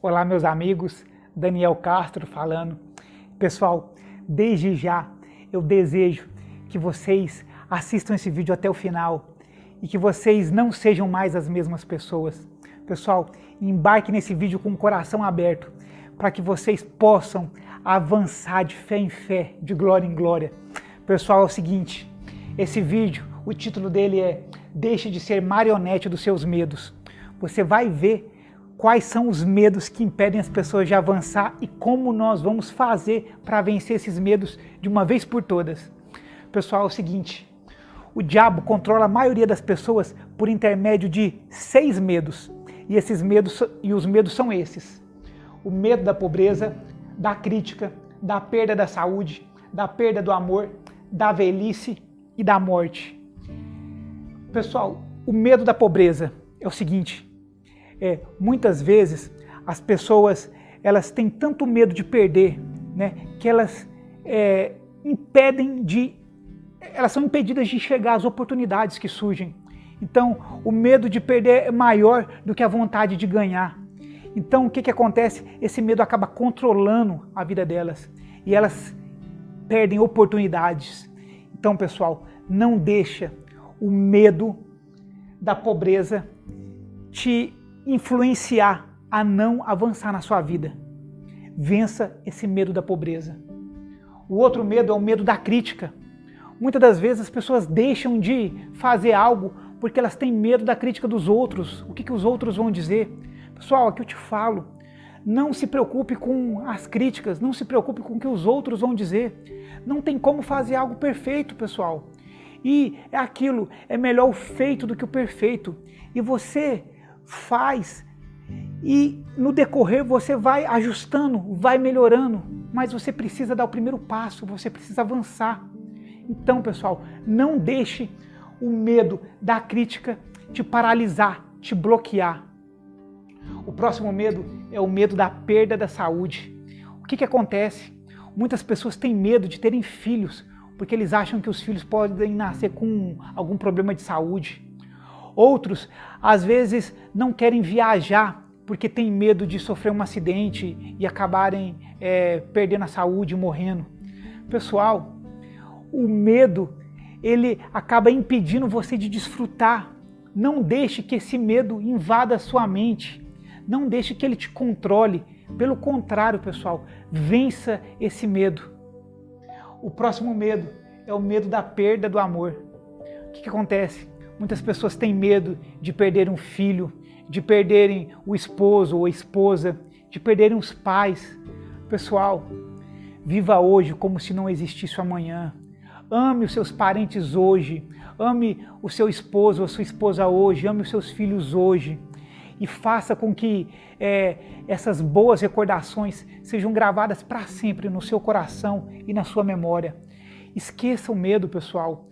Olá, meus amigos, Daniel Castro falando. Pessoal, desde já eu desejo que vocês assistam esse vídeo até o final e que vocês não sejam mais as mesmas pessoas. Pessoal, embarque nesse vídeo com o coração aberto para que vocês possam avançar de fé em fé, de glória em glória. Pessoal, é o seguinte, esse vídeo, o título dele é Deixe de ser marionete dos seus medos. Você vai ver quais são os medos que impedem as pessoas de avançar e como nós vamos fazer para vencer esses medos de uma vez por todas. Pessoal, é o seguinte, o diabo controla a maioria das pessoas por intermédio de 6 medos. E os medos são esses: o medo da pobreza, da crítica, da perda da saúde, da perda do amor, da velhice e da morte. Pessoal, o medo da pobreza é o seguinte, muitas vezes as pessoas elas têm tanto medo de perder, né, que elas elas são impedidas de enxergar as oportunidades que surgem. Então, o medo de perder é maior do que a vontade de ganhar. Então, o que acontece? Esse medo acaba controlando a vida delas e elas perdem oportunidades. Então, pessoal, não deixa o medo da pobreza te influenciar a não avançar na sua vida. Vença esse medo da pobreza. O outro medo é o medo da crítica. Muitas das vezes as pessoas deixam de fazer algo porque elas têm medo da crítica dos outros. O que os outros vão dizer? Pessoal, aqui eu te falo, não se preocupe com as críticas, não se preocupe com o que os outros vão dizer. Não tem como fazer algo perfeito, pessoal. E é aquilo, é melhor o feito do que o perfeito. E você faz e no decorrer você vai ajustando, vai melhorando, mas você precisa dar o primeiro passo, você precisa avançar. Então, pessoal, não deixe o medo da crítica te paralisar, te bloquear. O próximo medo é o medo da perda da saúde. O que acontece? Muitas pessoas têm medo de terem filhos, porque eles acham que os filhos podem nascer com algum problema de saúde. Outros, às vezes, não querem viajar, porque têm medo de sofrer um acidente e acabarem perdendo a saúde e morrendo. Pessoal, o medo, ele acaba impedindo você de desfrutar. Não deixe que esse medo invada a sua mente. Não deixe que ele te controle. Pelo contrário, pessoal, vença esse medo. O próximo medo é o medo da perda do amor. O que acontece? Muitas pessoas têm medo de perder um filho, de perderem o esposo ou a esposa, de perderem os pais. Pessoal, viva hoje como se não existisse o amanhã. Ame os seus parentes hoje, ame o seu esposo ou a sua esposa hoje, ame os seus filhos hoje. E faça com que essas boas recordações sejam gravadas para sempre no seu coração e na sua memória. Esqueça o medo, pessoal.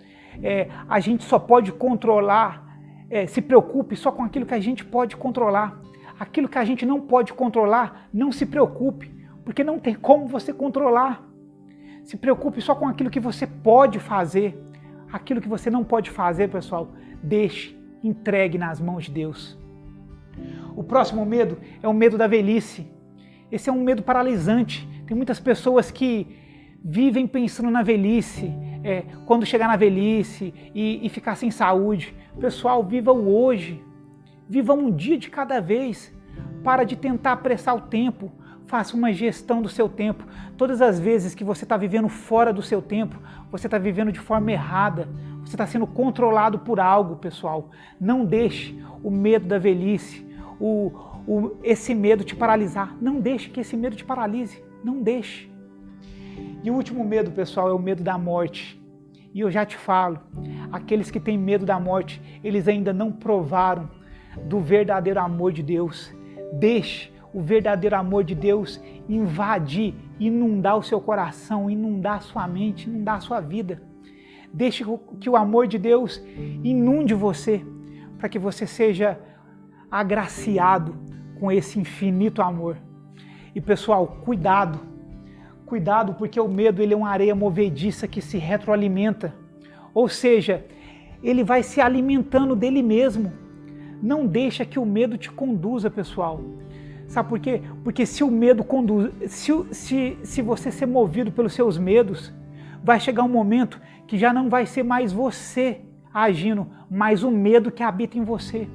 A gente só pode controlar, se preocupe só com aquilo que a gente pode controlar. Aquilo que a gente não pode controlar, não se preocupe, porque não tem como você controlar. Se preocupe só com aquilo que você pode fazer. Aquilo que você não pode fazer, pessoal, deixe, entregue nas mãos de Deus. O próximo medo é o medo da velhice. Esse é um medo paralisante. Tem muitas pessoas que vivem pensando na velhice, quando chegar na velhice e ficar sem saúde. Pessoal, viva o hoje. Viva um dia de cada vez. Para de tentar apressar o tempo. Faça uma gestão do seu tempo. Todas as vezes que você está vivendo fora do seu tempo, você está vivendo de forma errada. Você está sendo controlado por algo, pessoal. Não deixe o medo da velhice, esse medo te paralisar. Não deixe que esse medo te paralise. Não deixe. E o último medo, pessoal, é o medo da morte. E eu já te falo, aqueles que têm medo da morte, eles ainda não provaram do verdadeiro amor de Deus. Deixe o verdadeiro amor de Deus invadir, inundar o seu coração, inundar a sua mente, inundar a sua vida. Deixe que o amor de Deus inunde você, para que você seja agraciado com esse infinito amor. E pessoal, cuidado porque o medo ele é uma areia movediça que se retroalimenta, ou seja, ele vai se alimentando dele mesmo. Não deixa que o medo te conduza, pessoal. Sabe por quê? Porque se o medo conduz, se você ser movido pelos seus medos, vai chegar um momento que já não vai ser mais você agindo, mas o medo que habita em você.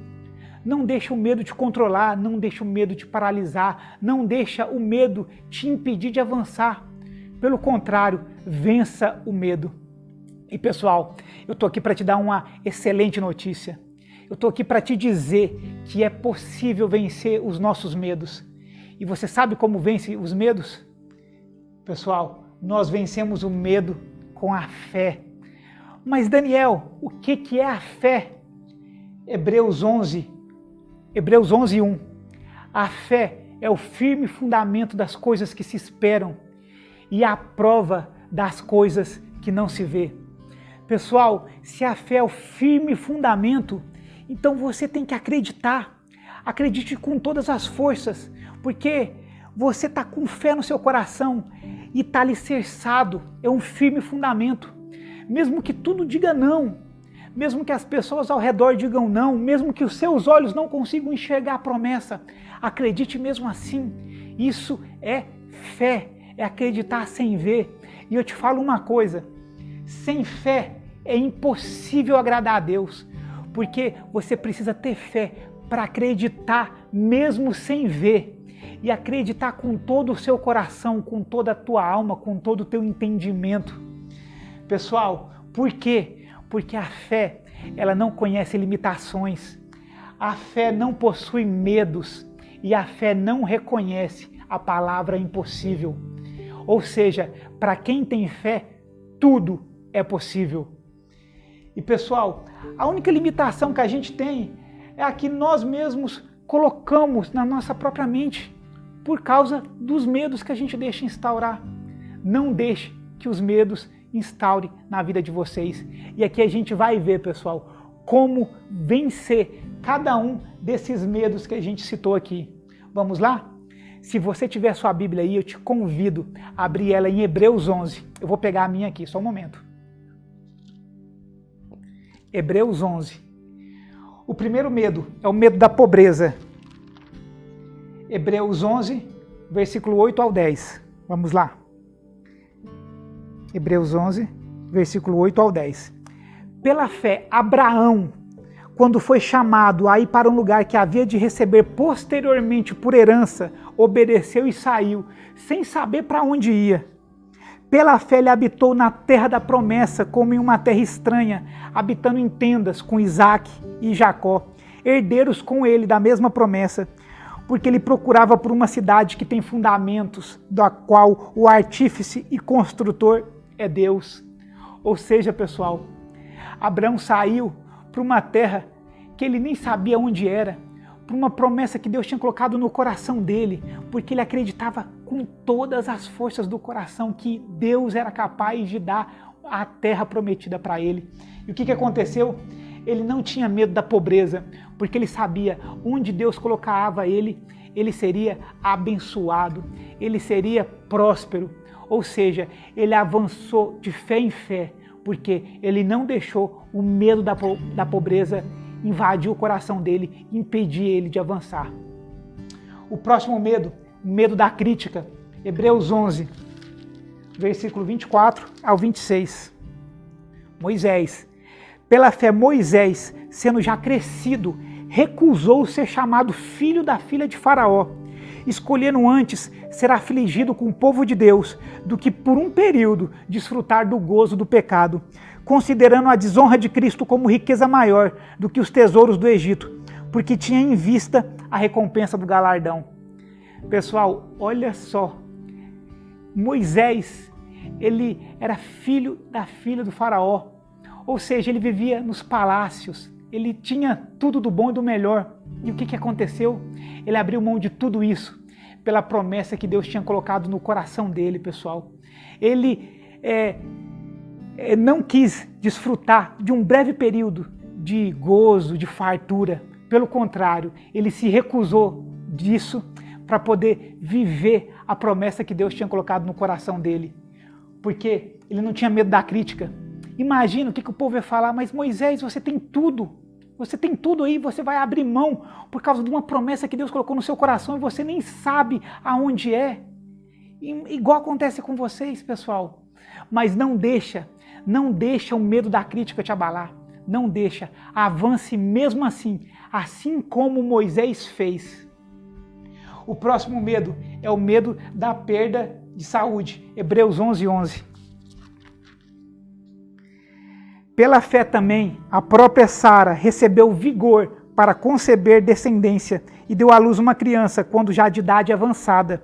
Não deixa o medo te controlar, não deixa o medo te paralisar, não deixa o medo te impedir de avançar. Pelo contrário, vença o medo. E pessoal, eu estou aqui para te dar uma excelente notícia. Eu estou aqui para te dizer que é possível vencer os nossos medos. E você sabe como vence os medos? Pessoal, nós vencemos o medo com a fé. Mas Daniel, o que é a fé? Hebreus 11:1. A fé é o firme fundamento das coisas que se esperam e a prova das coisas que não se vê. Pessoal, se a fé é o firme fundamento, então você tem que acreditar. Acredite com todas as forças, porque você está com fé no seu coração e está alicerçado, é um firme fundamento. Mesmo que tudo diga não, mesmo que as pessoas ao redor digam não, mesmo que os seus olhos não consigam enxergar a promessa, acredite mesmo assim. Isso é fé, é acreditar sem ver. E eu te falo uma coisa, sem fé é impossível agradar a Deus, porque você precisa ter fé para acreditar mesmo sem ver, e acreditar com todo o seu coração, com toda a tua alma, com todo o teu entendimento. Pessoal, por quê? Porque a fé, ela não conhece limitações, a fé não possui medos e a fé não reconhece a palavra impossível. Ou seja, para quem tem fé, tudo é possível. E pessoal, a única limitação que a gente tem é a que nós mesmos colocamos na nossa própria mente por causa dos medos que a gente deixa instaurar. Não deixe que os medos instaurem na vida de vocês. E aqui a gente vai ver, pessoal, como vencer cada um desses medos que a gente citou aqui. Vamos lá? Se você tiver sua Bíblia aí, eu te convido a abrir ela em Hebreus 11. Eu vou pegar a minha aqui, só um momento. Hebreus 11. O primeiro medo é o medo da pobreza. Hebreus 11, versículo 8 ao 10. Vamos lá. Hebreus 11, versículo 8 ao 10. Pela fé, Abraão, quando foi chamado a ir para um lugar que havia de receber posteriormente por herança, obedeceu e saiu, sem saber para onde ia. Pela fé ele habitou na terra da promessa, como em uma terra estranha, habitando em tendas com Isaque e Jacó, herdeiros com ele da mesma promessa, porque ele procurava por uma cidade que tem fundamentos, da qual o artífice e construtor é Deus. Ou seja, pessoal, Abraão saiu para uma terra que ele nem sabia onde era, para uma promessa que Deus tinha colocado no coração dele, porque ele acreditava com todas as forças do coração que Deus era capaz de dar a terra prometida para ele. E o que aconteceu? Ele não tinha medo da pobreza, porque ele sabia onde Deus colocava ele, ele seria abençoado, ele seria próspero. Ou seja, ele avançou de fé em fé, porque ele não deixou o medo da pobreza invadir o coração dele, impedir ele de avançar. O próximo medo, o medo da crítica. Hebreus 11, versículo 24 ao 26. Moisés. Pela fé, Moisés, sendo já crescido, recusou ser chamado filho da filha de Faraó, escolhendo antes ser afligido com o povo de Deus, do que por um período desfrutar do gozo do pecado, considerando a desonra de Cristo como riqueza maior do que os tesouros do Egito, porque tinha em vista a recompensa do galardão. Pessoal, olha só, Moisés, ele era filho da filha do Faraó, ou seja, ele vivia nos palácios, ele tinha tudo do bom e do melhor. E o que aconteceu? Ele abriu mão de tudo isso pela promessa que Deus tinha colocado no coração dele, pessoal. Ele não quis desfrutar de um breve período de gozo, de fartura. Pelo contrário, ele se recusou disso para poder viver a promessa que Deus tinha colocado no coração dele. Porque ele não tinha medo da crítica. Imagina o que o povo ia falar, mas Moisés, você tem tudo. Você tem tudo aí, você vai abrir mão por causa de uma promessa que Deus colocou no seu coração e você nem sabe aonde é. Igual acontece com vocês, pessoal. Mas não deixa o medo da crítica te abalar. Não deixa, avance mesmo assim como Moisés fez. O próximo medo é o medo da perda de saúde. Hebreus 11:11. Pela fé também, a própria Sara recebeu vigor para conceber descendência e deu à luz uma criança quando já de idade avançada,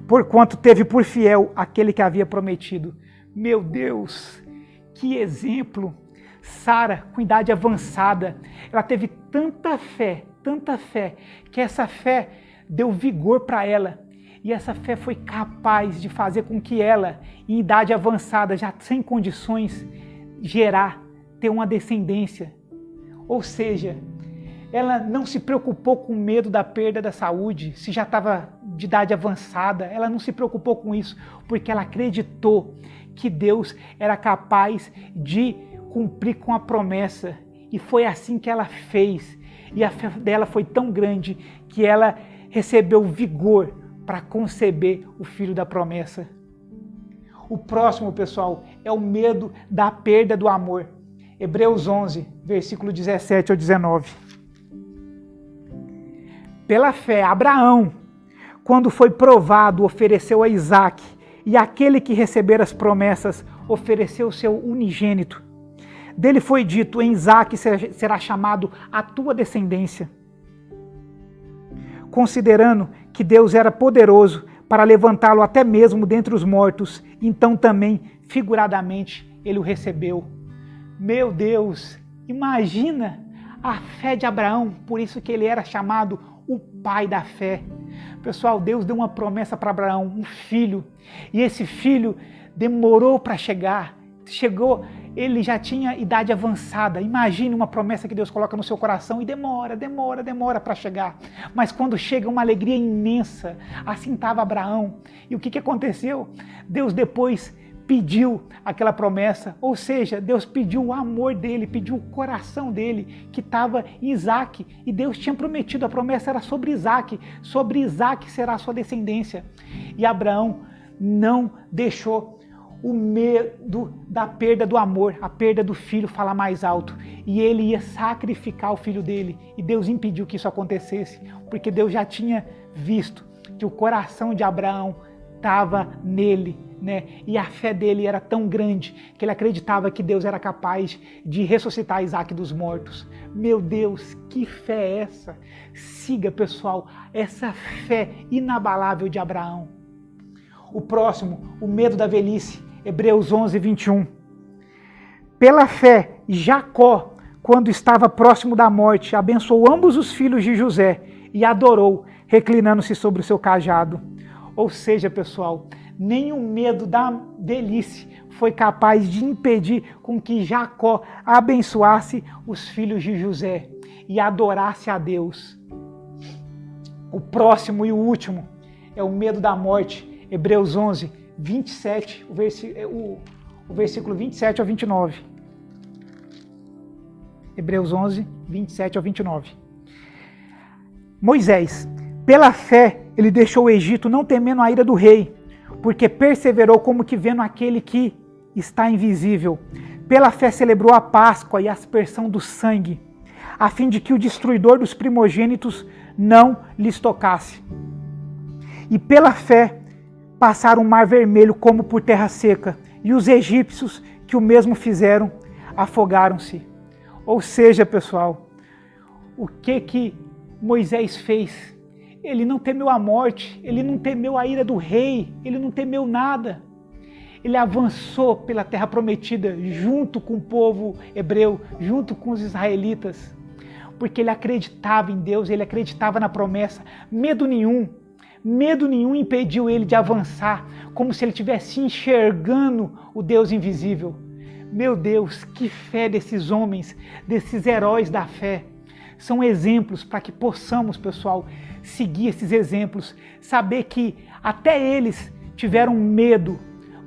porquanto teve por fiel aquele que havia prometido. Meu Deus, que exemplo! Sara, com idade avançada, ela teve tanta fé, que essa fé deu vigor para ela. E essa fé foi capaz de fazer com que ela, em idade avançada, já sem condições, ter uma descendência. Ou seja, ela não se preocupou com medo da perda da saúde, se já estava de idade avançada, ela não se preocupou com isso, porque ela acreditou que Deus era capaz de cumprir com a promessa. E foi assim que ela fez. E a fé dela foi tão grande que ela recebeu vigor para conceber o filho da promessa. O próximo, pessoal, é o medo da perda do amor. Hebreus 11, versículo 17 ao 19. Pela fé, Abraão, quando foi provado, ofereceu a Isaque, e aquele que recebera as promessas ofereceu seu unigênito. Dele foi dito: em Isaque será chamado a tua descendência. Considerando que Deus era poderoso para levantá-lo até mesmo dentre os mortos, então também, figuradamente, ele o recebeu. Meu Deus, imagina a fé de Abraão, por isso que ele era chamado o pai da fé. Pessoal, Deus deu uma promessa para Abraão, um filho, e esse filho demorou para chegar. Chegou, ele já tinha idade avançada. Imagine uma promessa que Deus coloca no seu coração e demora para chegar. Mas quando chega, uma alegria imensa. Assim estava Abraão. E o que aconteceu? Deus depois pediu aquela promessa, ou seja, Deus pediu o amor dele, pediu o coração dele, que estava em Isaque, e Deus tinha prometido, a promessa era sobre Isaque será a sua descendência. E Abraão não deixou o medo da perda do amor, a perda do filho falar mais alto, e ele ia sacrificar o filho dele, e Deus impediu que isso acontecesse, porque Deus já tinha visto que o coração de Abraão estava nele, né? E a fé dele era tão grande que ele acreditava que Deus era capaz de ressuscitar Isaque dos mortos. Meu Deus, que fé é essa? Siga, pessoal, essa fé inabalável de Abraão. O próximo, o medo da velhice, Hebreus 11, 21. Pela fé, Jacó, quando estava próximo da morte, abençoou ambos os filhos de José e adorou, reclinando-se sobre o seu cajado. Ou seja, pessoal, nem o medo da velhice foi capaz de impedir com que Jacó abençoasse os filhos de José e adorasse a Deus. O próximo e o último é o medo da morte, Hebreus 11, 27, o versículo 27 ao 29. Hebreus 11, 27 ao 29. Moisés, pela fé, ele deixou o Egito não temendo a ira do rei, porque perseverou como que vendo aquele que está invisível. Pela fé celebrou a Páscoa e a aspersão do sangue, a fim de que o destruidor dos primogênitos não lhes tocasse. E pela fé passaram o mar vermelho como por terra seca, e os egípcios que o mesmo fizeram afogaram-se. Ou seja, pessoal, o que Moisés fez? Ele não temeu a morte, ele não temeu a ira do rei, ele não temeu nada. Ele avançou pela terra prometida junto com o povo hebreu, junto com os israelitas, porque ele acreditava em Deus, ele acreditava na promessa. Medo nenhum impediu ele de avançar, como se ele estivesse enxergando o Deus invisível. Meu Deus, que fé desses homens, desses heróis da fé. São exemplos para que possamos, pessoal, seguir esses exemplos, saber que até eles tiveram medo,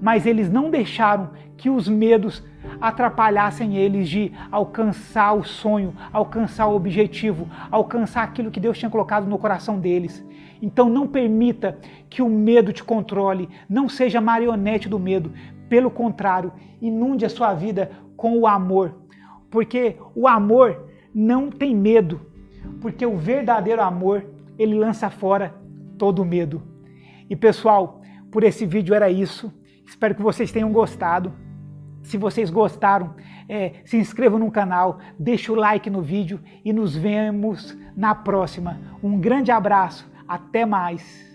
mas eles não deixaram que os medos atrapalhassem eles de alcançar o sonho, alcançar o objetivo, alcançar aquilo que Deus tinha colocado no coração deles. Então não permita que o medo te controle, não seja marionete do medo. Pelo contrário, inunde a sua vida com o amor, porque o amor não tem medo, porque o verdadeiro amor, ele lança fora todo medo. E pessoal, por esse vídeo era isso. Espero que vocês tenham gostado. Se vocês gostaram, se inscrevam no canal, deixe o like no vídeo e nos vemos na próxima. Um grande abraço, até mais!